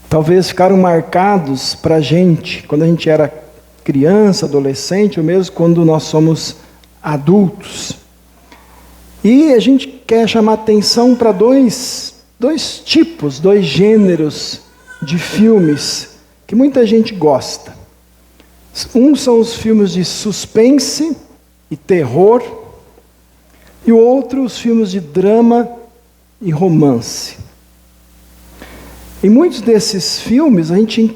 talvez ficaram marcados para a gente quando a gente era criança, adolescente, ou mesmo quando nós somos adultos. E a gente quer chamar atenção para dois tipos, dois gêneros de filmes que muita gente gosta. Um são os filmes de suspense e terror, e o outro os filmes de drama e romance. Em muitos desses filmes a gente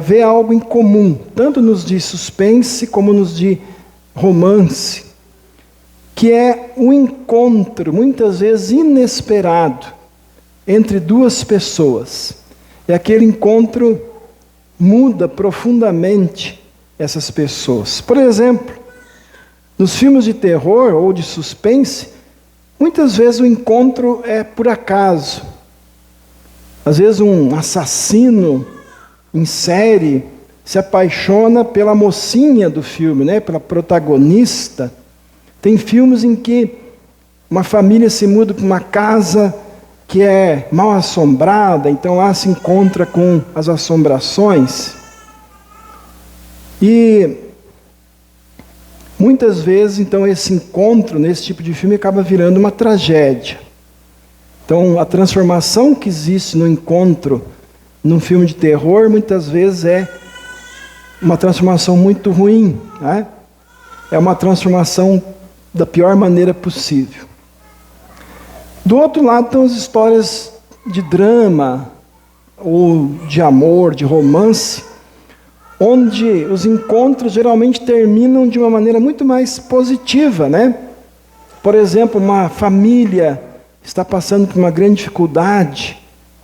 vê algo em comum, tanto nos de suspense como nos de romance, que é um encontro, muitas vezes inesperado, entre duas pessoas. E aquele encontro muda profundamente essas pessoas. Por exemplo, nos filmes de terror ou de suspense, muitas vezes o encontro é por acaso. Às vezes um assassino em série se apaixona pela mocinha do filme, né? Pela protagonista. Tem filmes em que uma família se muda para uma casa que é mal assombrada, então lá se encontra com as assombrações. E muitas vezes, então, esse encontro nesse tipo de filme acaba virando uma tragédia. Então, a transformação que existe no encontro num filme de terror, muitas vezes é uma transformação muito ruim, né? É uma transformação da pior maneira possível. Do outro lado estão as histórias de drama, ou de amor, de romance, onde os encontros geralmente terminam de uma maneira muito mais positiva, né? Por exemplo, uma família está passando por uma grande dificuldade,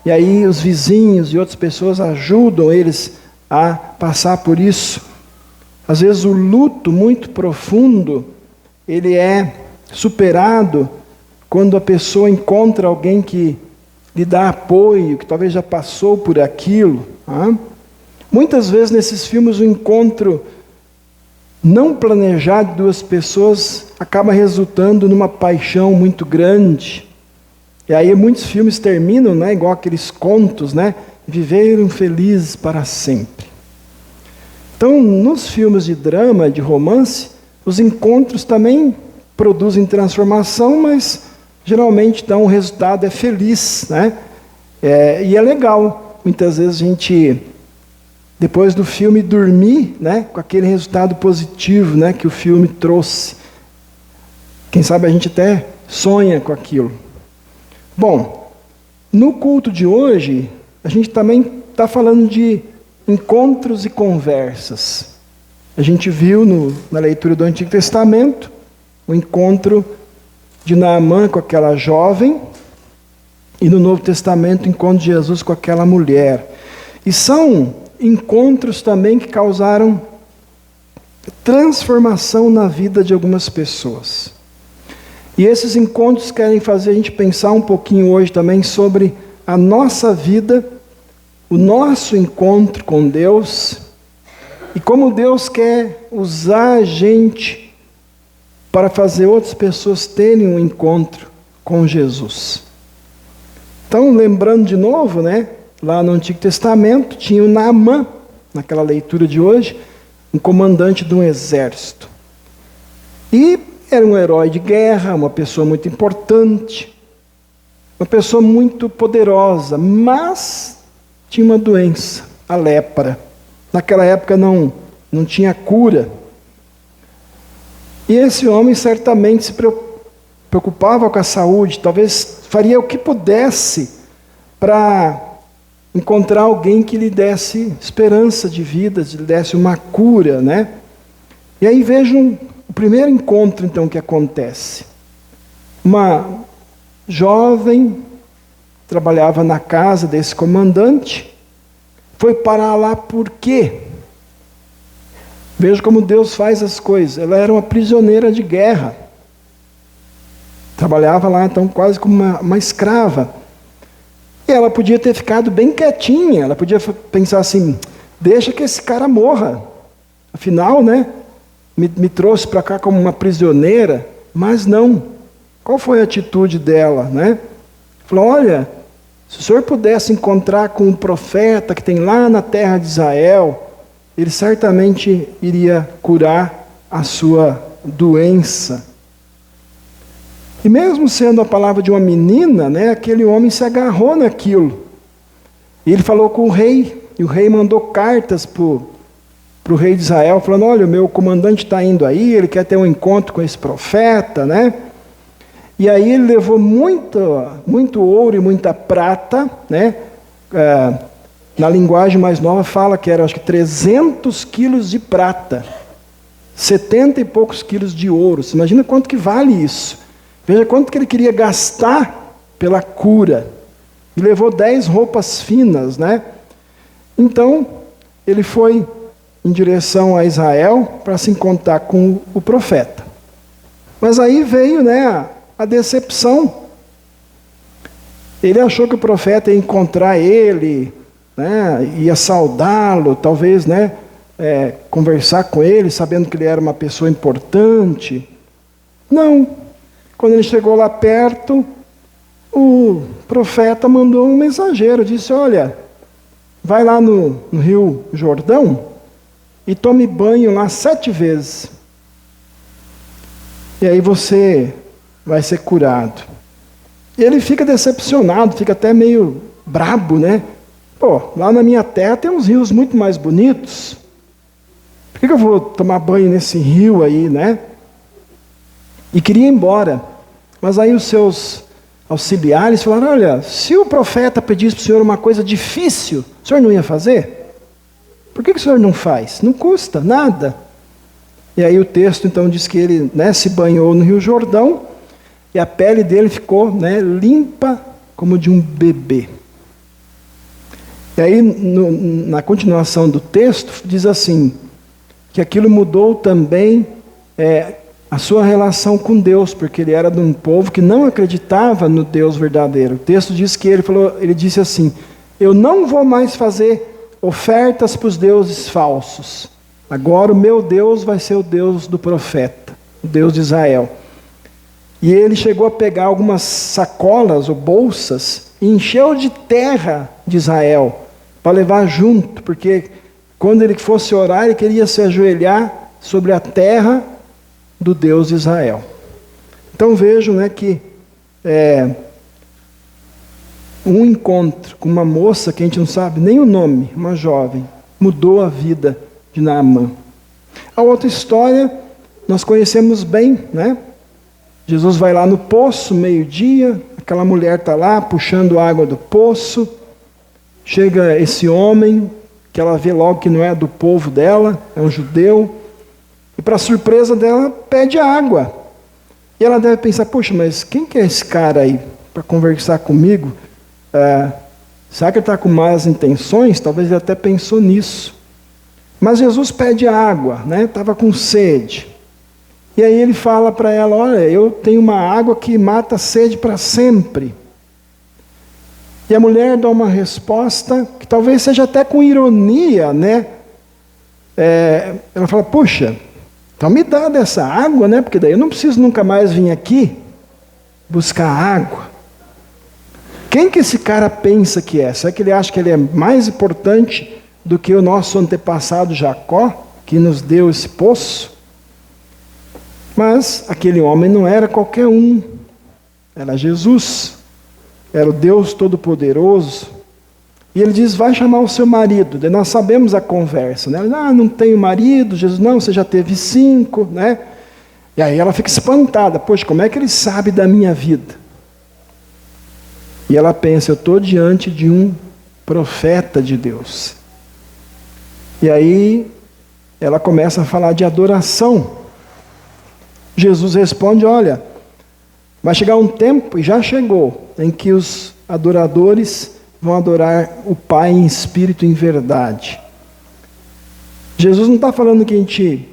e aí os vizinhos e outras pessoas ajudam eles a passar por isso. Às vezes o luto muito profundo, ele é superado quando a pessoa encontra alguém que lhe dá apoio, que talvez já passou por aquilo. Muitas vezes nesses filmes o encontro não planejado de duas pessoas acaba resultando numa paixão muito grande. E aí muitos filmes terminam, né, igual aqueles contos, né? Viveram felizes para sempre. Então, nos filmes de drama, de romance, os encontros também produzem transformação, mas geralmente dão um resultado feliz, né? E é legal, muitas vezes a gente, depois do filme, dormir, né, com aquele resultado positivo, né, que o filme trouxe. Quem sabe a gente até sonha com aquilo. Bom, no culto de hoje, a gente também está falando de encontros e conversas. A gente viu na leitura do Antigo Testamento o encontro de Naamã com aquela jovem, e no Novo Testamento o encontro de Jesus com aquela mulher. E são encontros também que causaram transformação na vida de algumas pessoas. E esses encontros querem fazer a gente pensar um pouquinho hoje também sobre a nossa vida, o nosso encontro com Deus, e como Deus quer usar a gente para fazer outras pessoas terem um encontro com Jesus. Então, lembrando de novo, né, lá no Antigo Testamento, tinha o Naamã, naquela leitura de hoje, um comandante de um exército. E era um herói de guerra, uma pessoa muito importante, uma pessoa muito poderosa, mas tinha uma doença, a lepra. Naquela época não tinha cura. E esse homem certamente se preocupava com a saúde, talvez faria o que pudesse para encontrar alguém que lhe desse esperança de vida, lhe desse uma cura, né? E aí vejam o primeiro encontro, então, que acontece. Uma jovem trabalhava na casa desse comandante, foi parar lá por quê? Veja como Deus faz as coisas. Ela era uma prisioneira de guerra. Trabalhava lá, então, quase como uma escrava. E ela podia ter ficado bem quietinha. Ela podia pensar assim, deixa que esse cara morra. Afinal, né, me trouxe para cá como uma prisioneira. Mas não. Qual foi a atitude dela, né? Falou, olha, Se o senhor pudesse encontrar com um profeta que tem lá na terra de Israel, ele certamente iria curar a sua doença. E mesmo sendo a palavra de uma menina, né, aquele homem se agarrou naquilo. E ele falou com o rei, e o rei mandou cartas para o rei de Israel, falando, olha, o meu comandante está indo aí, ele quer ter um encontro com esse profeta, né? E aí ele levou muito ouro e muita prata, né? Na linguagem mais nova fala que era, acho que 300 quilos de prata, 70 e poucos quilos de ouro. Você imagina quanto que vale isso? Veja quanto que ele queria gastar pela cura. E levou 10 roupas finas, né? Então, ele foi em direção a Israel para se encontrar com o profeta. Mas aí veio, né, a decepção. Ele achou que o profeta ia encontrar ele, né, ia saudá-lo, talvez, né, conversar com ele, sabendo que ele era uma pessoa importante. Não. Quando ele chegou lá perto, o profeta mandou um mensageiro, disse, olha, vai lá no Rio Jordão e tome banho lá 7 vezes. E aí você vai ser curado. E ele fica decepcionado, fica até meio brabo, né? Pô, lá na minha terra tem uns rios muito mais bonitos. Por que eu vou tomar banho nesse rio aí, né? E queria ir embora. Mas aí os seus auxiliares falaram, olha, se o profeta pedisse para o senhor uma coisa difícil, o senhor não ia fazer? Por que o senhor não faz? Não custa nada. E aí o texto então diz que ele, né, se banhou no Rio Jordão e a pele dele ficou, né, limpa como de um bebê. E aí na continuação do texto diz assim, que aquilo mudou também a sua relação com Deus, porque ele era de um povo que não acreditava no Deus verdadeiro. O texto diz que ele disse assim, eu não vou mais fazer ofertas para os deuses falsos. Agora o meu Deus vai ser o Deus do profeta, o Deus de Israel. E ele chegou a pegar algumas sacolas ou bolsas e encheu de terra de Israel para levar junto, porque quando ele fosse orar, ele queria se ajoelhar sobre a terra do Deus de Israel. Então vejam, né, que um encontro com uma moça que a gente não sabe nem o nome, uma jovem, mudou a vida de Naamã. A outra história nós conhecemos bem, né? Jesus vai lá no poço, meio-dia, aquela mulher está lá puxando água do poço, chega esse homem, que ela vê logo que não é do povo dela, é um judeu, e para surpresa dela, pede água. E ela deve pensar, poxa, mas quem que é esse cara aí para conversar comigo? Será que ele está com más intenções? Talvez ele até pensou nisso. Mas Jesus pede água, né? Estava com sede. E aí ele fala para ela, olha, eu tenho uma água que mata a sede para sempre. E a mulher dá uma resposta que talvez seja até com ironia, né? Ela fala, puxa, então me dá dessa água, né? Porque daí eu não preciso nunca mais vir aqui buscar água. Quem que esse cara pensa que é? Será que ele acha que ele é mais importante do que o nosso antepassado Jacó, que nos deu esse poço? Mas aquele homem não era qualquer um, era Jesus, era o Deus Todo-Poderoso. E ele diz, vai chamar o seu marido. Daí nós sabemos a conversa, né? Não tenho marido. Jesus, não, você já teve 5, né? E aí ela fica espantada, poxa, como é que ele sabe da minha vida? E ela pensa, eu estou diante de um profeta de Deus. E aí ela começa a falar de adoração. Jesus responde, olha, vai chegar um tempo, e já chegou, em que os adoradores vão adorar o Pai em espírito e em verdade. Jesus não está falando que a gente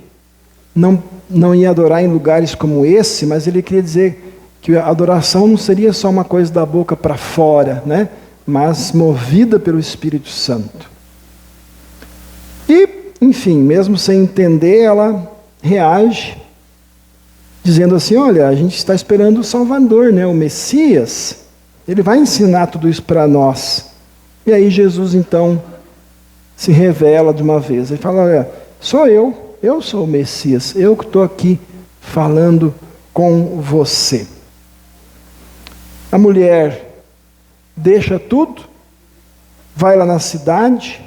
não ia adorar em lugares como esse, mas ele queria dizer que a adoração não seria só uma coisa da boca para fora, né? Mas movida pelo Espírito Santo. E, enfim, mesmo sem entender, ela reage, dizendo assim, olha, a gente está esperando o Salvador, né? O Messias. Ele vai ensinar tudo isso para nós. E aí Jesus então se revela de uma vez. Ele fala, olha, sou eu sou o Messias, eu que estou aqui falando com você. A mulher deixa tudo, vai lá na cidade,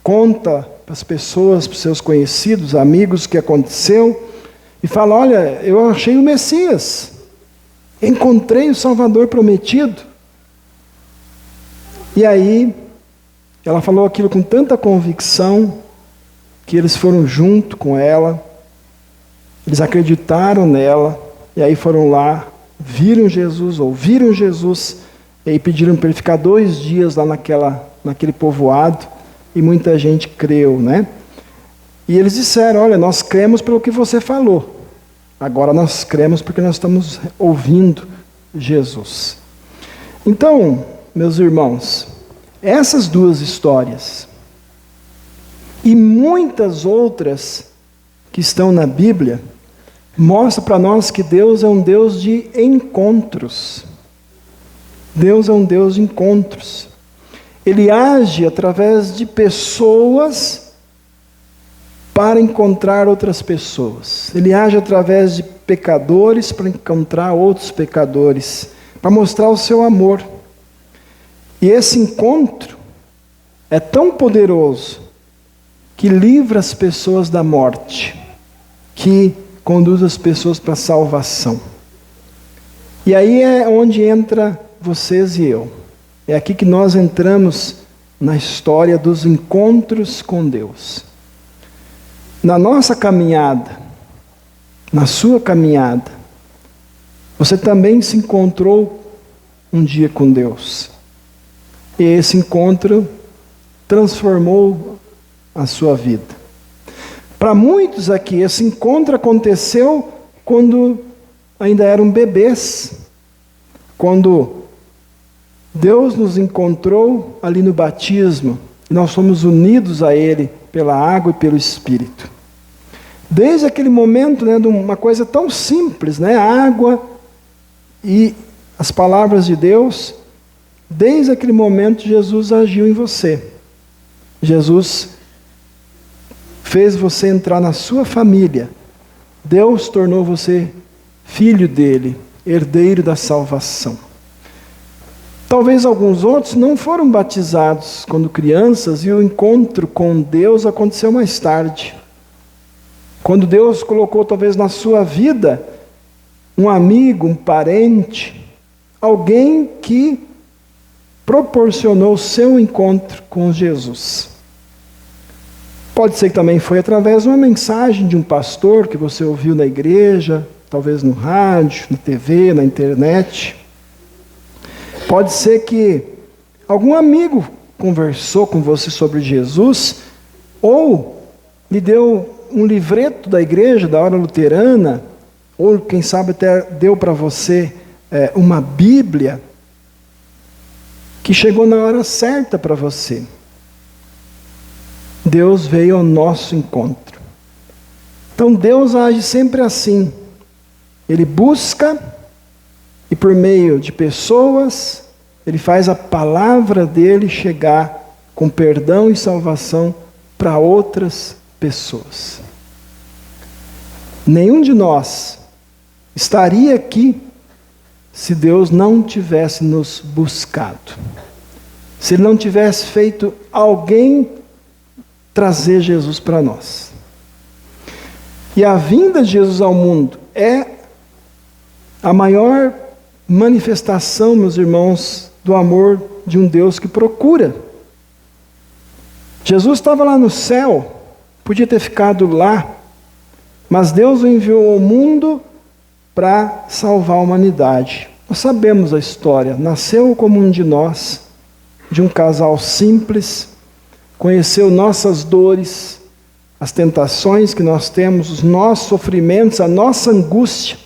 conta para as pessoas, para os seus conhecidos, amigos, o que aconteceu, e fala, olha, eu achei o Messias, encontrei o Salvador prometido. E aí, ela falou aquilo com tanta convicção, que eles foram junto com ela, eles acreditaram nela, e aí foram lá, viram Jesus, ouviram Jesus, e aí pediram para ele ficar 2 dias lá naquele povoado, e muita gente creu, né? E eles disseram, olha, nós cremos pelo que você falou, agora nós cremos porque nós estamos ouvindo Jesus. Então, meus irmãos, essas 2 histórias, e muitas outras que estão na Bíblia, mostram para nós que Deus é um Deus de encontros. Deus é um Deus de encontros. Ele age através de pessoas para encontrar outras pessoas. Ele age através de pecadores para encontrar outros pecadores, para mostrar o seu amor. E esse encontro é tão poderoso que livra as pessoas da morte, que conduz as pessoas para a salvação. E aí é onde entra vocês e eu. É aqui que nós entramos na história dos encontros com Deus. Na nossa caminhada, na sua caminhada, você também se encontrou um dia com Deus. E esse encontro transformou a sua vida. Para muitos aqui, esse encontro aconteceu quando ainda eram bebês, quando Deus nos encontrou ali no batismo, e nós fomos unidos a Ele pela água e pelo Espírito. Desde aquele momento, né, de uma coisa tão simples, né, a água e as palavras de Deus, desde aquele momento Jesus agiu em você. Jesus fez você entrar na sua família. Deus tornou você filho dele, herdeiro da salvação. Talvez alguns outros não foram batizados quando crianças e o encontro com Deus aconteceu mais tarde. Quando Deus colocou talvez na sua vida um amigo, um parente, alguém que proporcionou o seu encontro com Jesus. Pode ser que também foi através de uma mensagem de um pastor que você ouviu na igreja, talvez no rádio, na TV, na internet. Pode ser que algum amigo conversou com você sobre Jesus, ou lhe deu um livreto da igreja, da hora luterana, ou quem sabe até deu para você uma Bíblia, que chegou na hora certa para você. Deus veio ao nosso encontro. Então Deus age sempre assim. Ele busca e por meio de pessoas, Ele faz a palavra dele chegar com perdão e salvação para outras pessoas. Nenhum de nós estaria aqui se Deus não tivesse nos buscado. Se Ele não tivesse feito alguém trazer Jesus para nós. E a vinda de Jesus ao mundo é a maior manifestação, meus irmãos, do amor de um Deus que procura. Jesus estava lá no céu, podia ter ficado lá, mas Deus o enviou ao mundo para salvar a humanidade. Nós sabemos a história. Nasceu como um de nós, de um casal simples, conheceu nossas dores, as tentações que nós temos, os nossos sofrimentos, a nossa angústia,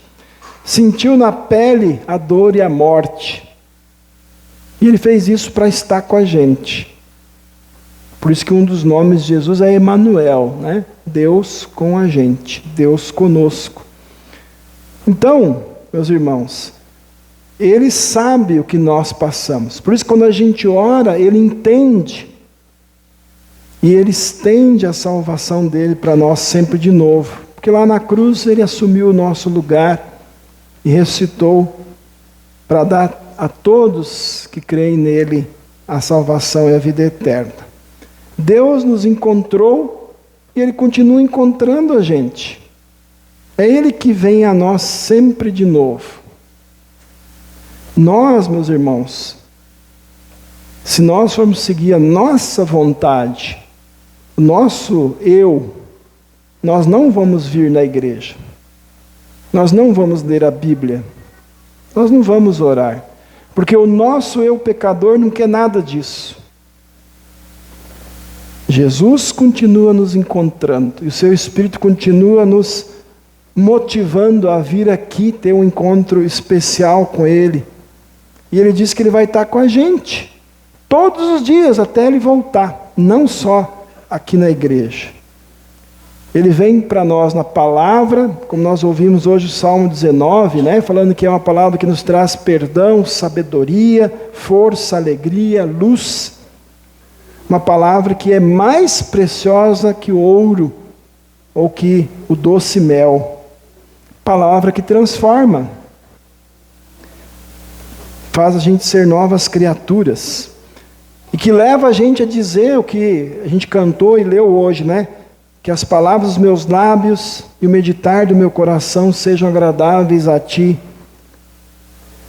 sentiu na pele a dor e a morte. E Ele fez isso para estar com a gente. Por isso que um dos nomes de Jesus é Emanuel, né? Deus com a gente, Deus conosco. Então, meus irmãos, Ele sabe o que nós passamos. Por isso, quando a gente ora, Ele entende. E Ele estende a salvação dEle para nós sempre de novo. Porque lá na cruz Ele assumiu o nosso lugar e ressuscitou para dar a todos que creem nele a salvação e a vida eterna. Deus nos encontrou e Ele continua encontrando a gente. É Ele que vem a nós sempre de novo. Nós, meus irmãos, se nós formos seguir a nossa vontade, o nosso eu, nós não vamos vir na igreja. Nós não vamos ler a Bíblia. Nós não vamos orar. Porque o nosso eu pecador não quer nada disso. Jesus continua nos encontrando. E o seu Espírito continua nos motivando a vir aqui ter um encontro especial com Ele. E Ele diz que Ele vai estar com a gente. Todos os dias até Ele voltar. Não só aqui na igreja. Ele vem para nós na palavra, como nós ouvimos hoje o Salmo 19, né? Falando que é uma palavra que nos traz perdão, sabedoria, força, alegria, luz. Uma palavra que é mais preciosa que o ouro ou que o doce mel. Palavra que transforma. Faz a gente ser novas criaturas. E que leva a gente a dizer o que a gente cantou e leu hoje, né? Que as palavras dos meus lábios e o meditar do meu coração sejam agradáveis a Ti.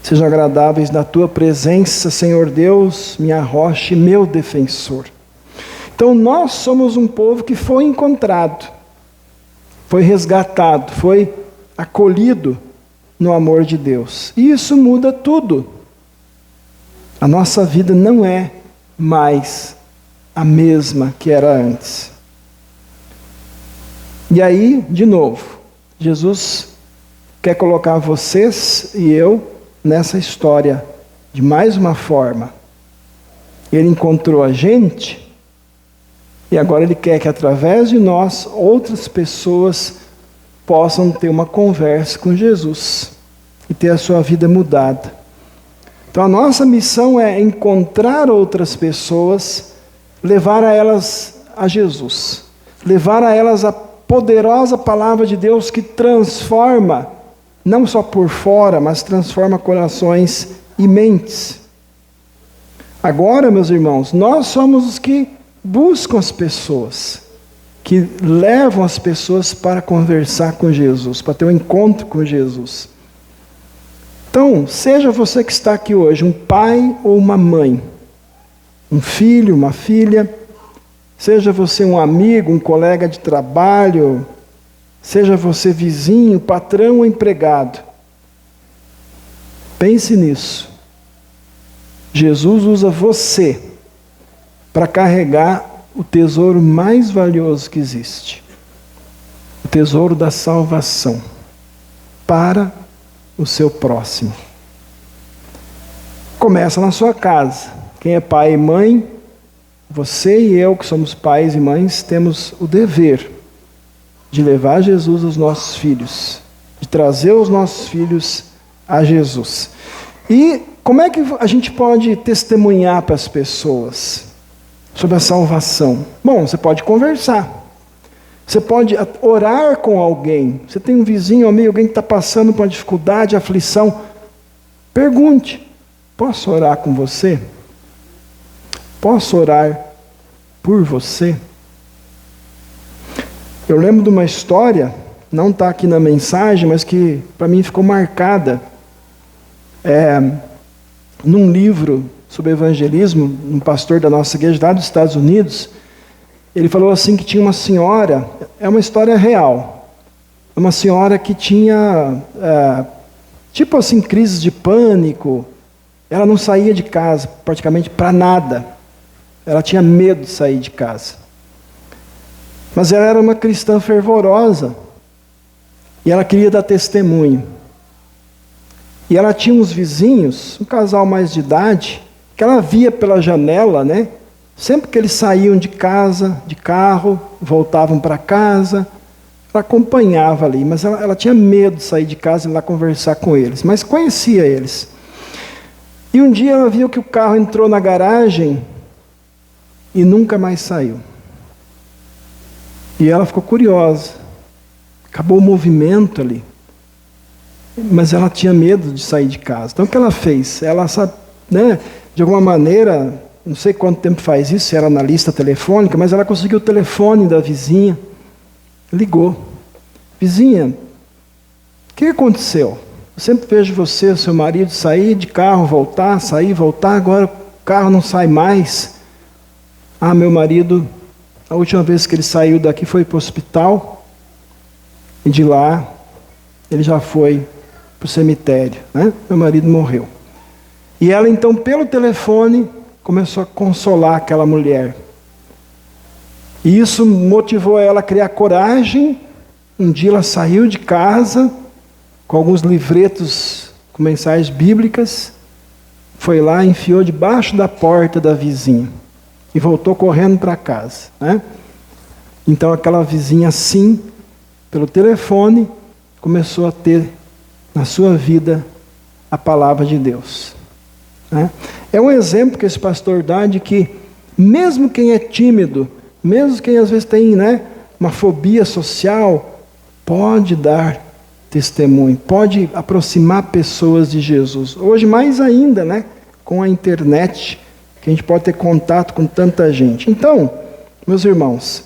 Sejam agradáveis na Tua presença, Senhor Deus, minha rocha e meu defensor. Então nós somos um povo que foi encontrado, foi resgatado, foi acolhido no amor de Deus. E isso muda tudo. A nossa vida não é mais a mesma que era antes. E aí, de novo, Jesus quer colocar vocês e eu nessa história de mais uma forma. Ele encontrou a gente e agora Ele quer que através de nós outras pessoas possam ter uma conversa com Jesus e ter a sua vida mudada. Então a nossa missão é encontrar outras pessoas, levar a elas a Jesus, levar a elas a poderosa palavra de Deus que transforma, não só por fora, mas transforma corações e mentes. Agora, meus irmãos, nós somos os que buscam as pessoas, que levam as pessoas para conversar com Jesus, para ter um encontro com Jesus. Então, seja você que está aqui hoje, um pai ou uma mãe, um filho, uma filha, seja você um amigo, um colega de trabalho, seja você vizinho, patrão ou empregado. Pense nisso. Jesus usa você para carregar o tesouro mais valioso que existe. O tesouro da salvação para o seu próximo. Começa na sua casa. Quem é pai e mãe, você e eu, que somos pais e mães, temos o dever de levar Jesus aos nossos filhos, de trazer os nossos filhos a Jesus. E como é que a gente pode testemunhar para as pessoas sobre a salvação? Bom, você pode conversar. Você pode orar com alguém. Você tem um vizinho, um amigo, alguém que está passando por uma dificuldade, aflição. Pergunte: posso orar com você? Posso orar por você? Eu lembro de uma história, não está aqui na mensagem, mas que para mim ficou marcada. Num livro sobre evangelismo, um pastor da nossa igreja lá dos Estados Unidos, ele falou assim que tinha uma senhora, é uma história real, uma senhora que tinha, tipo assim, crises de pânico, ela não saía de casa praticamente para nada, ela tinha medo de sair de casa. Mas ela era uma cristã fervorosa, e ela queria dar testemunho. E ela tinha uns vizinhos, um casal mais de idade, que ela via pela janela, né? Sempre que eles saíam de casa, de carro, voltavam para casa, ela acompanhava ali, mas ela tinha medo de sair de casa e ir lá conversar com eles, mas conhecia eles. E um dia ela viu que o carro entrou na garagem e nunca mais saiu. E ela ficou curiosa. Acabou o movimento ali. Mas ela tinha medo de sair de casa. Então o que ela fez? Ela, né, de alguma maneira, não sei quanto tempo faz isso, se era na lista telefônica, mas ela conseguiu o telefone da vizinha. Ligou. Vizinha, o que aconteceu? Eu sempre vejo você, seu marido, sair de carro, voltar, sair, voltar, agora o carro não sai mais. Ah, meu marido, a última vez que ele saiu daqui foi para o hospital, e de lá ele já foi para o cemitério, né? Meu marido morreu. E ela então, pelo telefone, começou a consolar aquela mulher. E isso motivou ela a criar coragem. Um dia ela saiu de casa, com alguns livretos com mensagens bíblicas, foi lá, enfiou debaixo da porta da vizinha e voltou correndo para casa, né? Então aquela vizinha, assim, pelo telefone, começou a ter na sua vida a palavra de Deus, né? É um exemplo que esse pastor dá de que mesmo quem é tímido, mesmo quem às vezes tem, né, uma fobia social, pode dar testemunho, pode aproximar pessoas de Jesus. Hoje mais ainda, né, com a internet, que a gente pode ter contato com tanta gente. Então, meus irmãos,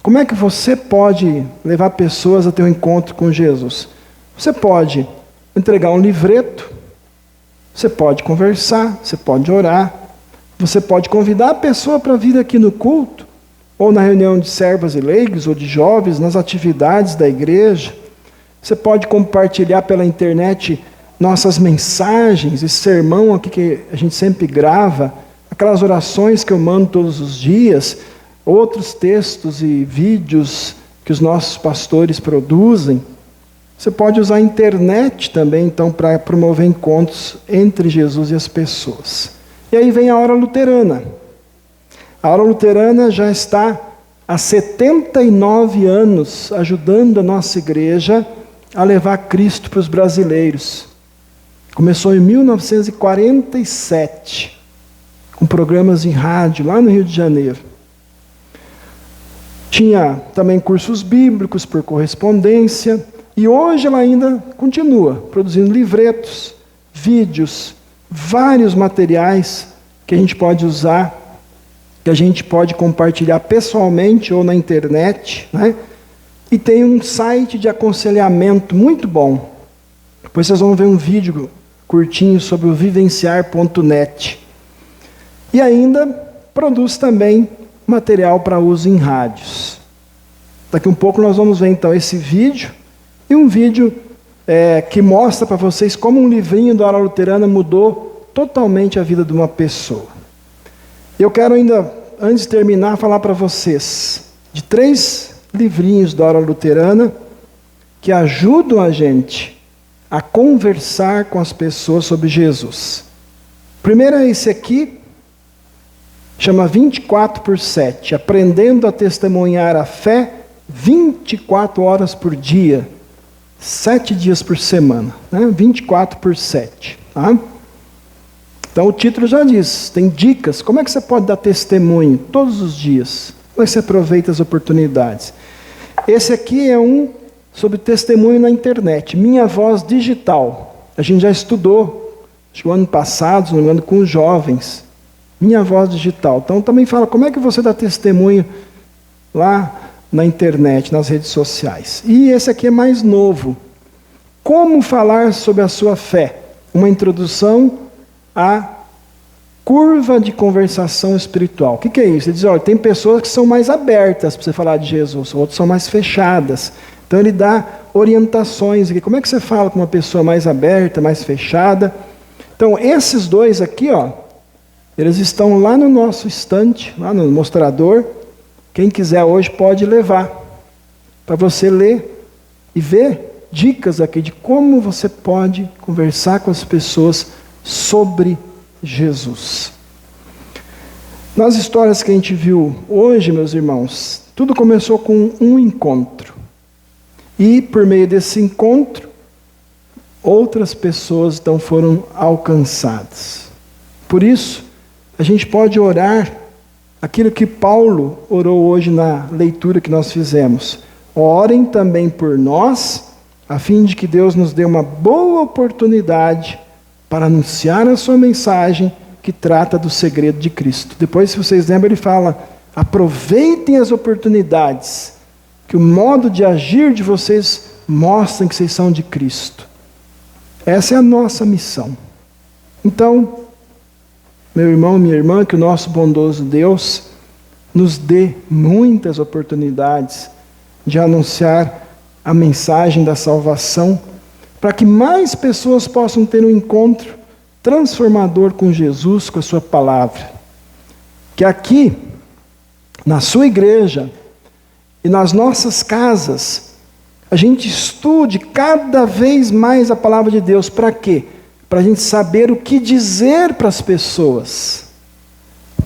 como é que você pode levar pessoas a ter um encontro com Jesus? Você pode entregar um livreto, você pode conversar, você pode orar, você pode convidar a pessoa para vir aqui no culto, ou na reunião de servas e leigos, ou de jovens, nas atividades da igreja. Você pode compartilhar pela internet nossas mensagens, esse sermão aqui que a gente sempre grava, aquelas orações que eu mando todos os dias, outros textos e vídeos que os nossos pastores produzem. Você pode usar a internet também, então, para promover encontros entre Jesus e as pessoas. E aí vem a Hora Luterana. A Hora Luterana já está há 79 anos ajudando a nossa igreja a levar Cristo para os brasileiros. Começou em 1947, com programas em rádio, lá no Rio de Janeiro. Tinha também cursos bíblicos por correspondência, e hoje ela ainda continua produzindo livretos, vídeos, vários materiais que a gente pode usar, que a gente pode compartilhar pessoalmente ou na internet, né? E tem um site de aconselhamento muito bom. Depois vocês vão ver um vídeo curtinho sobre o vivenciar.net. E ainda produz também material para uso em rádios. Daqui um pouco nós vamos ver então esse vídeo, e um vídeo que mostra para vocês como um livrinho da Hora Luterana mudou totalmente a vida de uma pessoa. Eu quero ainda, antes de terminar, falar para vocês de 3 livrinhos da Hora Luterana que ajudam a gente a conversar com as pessoas sobre Jesus. Primeiro é esse aqui, chama 24/7, Aprendendo a Testemunhar a Fé 24 horas por dia, 7 dias por semana, né? 24/7. Tá? Então o título já diz, tem dicas, como é que você pode dar testemunho todos os dias? Como é que você aproveita as oportunidades? Esse aqui é um sobre testemunho na internet, Minha Voz Digital. A gente já estudou, acho que o ano passado, se não me engano, com os jovens. Minha Voz Digital. Então também fala como é que você dá testemunho lá na internet, nas redes sociais. E esse aqui é mais novo. Como falar sobre a sua fé? Uma introdução à curva de conversação espiritual. O que é isso? Ele diz, olha, tem pessoas que são mais abertas para você falar de Jesus, outras são mais fechadas. Então ele dá orientações aqui. Como é que você fala com uma pessoa mais aberta, mais fechada? Então esses dois aqui, ó, eles estão lá no nosso estante, lá no mostrador. Quem quiser hoje pode levar, para você ler e ver dicas aqui de como você pode conversar com as pessoas sobre Jesus. Nas histórias que a gente viu hoje, meus irmãos, tudo começou com um encontro. E por meio desse encontro, outras pessoas então foram alcançadas. Por isso, a gente pode orar aquilo que Paulo orou hoje na leitura que nós fizemos. Orem também por nós, a fim de que Deus nos dê uma boa oportunidade para anunciar a sua mensagem que trata do segredo de Cristo. Depois, se vocês lembram, ele fala: aproveitem as oportunidades, que o modo de agir de vocês mostra que vocês são de Cristo. Essa é a nossa missão. Então, meu irmão, minha irmã, que o nosso bondoso Deus nos dê muitas oportunidades de anunciar a mensagem da salvação, para que mais pessoas possam ter um encontro transformador com Jesus, com a sua palavra. Que aqui, na sua igreja e nas nossas casas, a gente estude cada vez mais a palavra de Deus. Para quê? Para a gente saber o que dizer para as pessoas,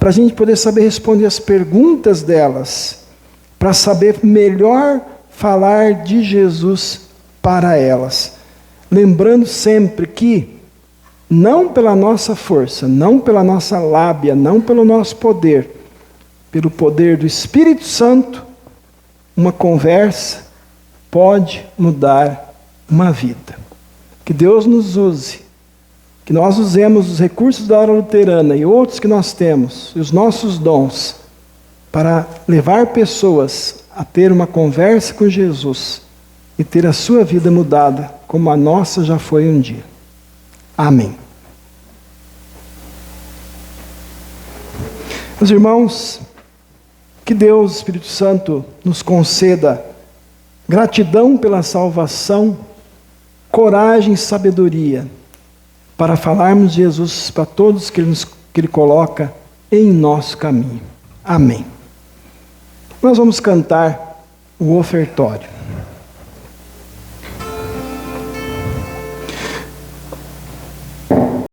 para a gente poder saber responder as perguntas delas, para saber melhor falar de Jesus para elas. Lembrando sempre que, não pela nossa força, não pela nossa lábia, não pelo nosso poder, pelo poder do Espírito Santo, uma conversa pode mudar uma vida. Que Deus nos use, que nós usemos os recursos da Hora Luterana e outros que nós temos, e os nossos dons, para levar pessoas a ter uma conversa com Jesus e ter a sua vida mudada, como a nossa já foi um dia. Amém. Meus irmãos, que Deus, Espírito Santo, nos conceda gratidão pela salvação, coragem e sabedoria para falarmos de Jesus para todos que Ele coloca em nosso caminho. Amém. Nós vamos cantar o ofertório.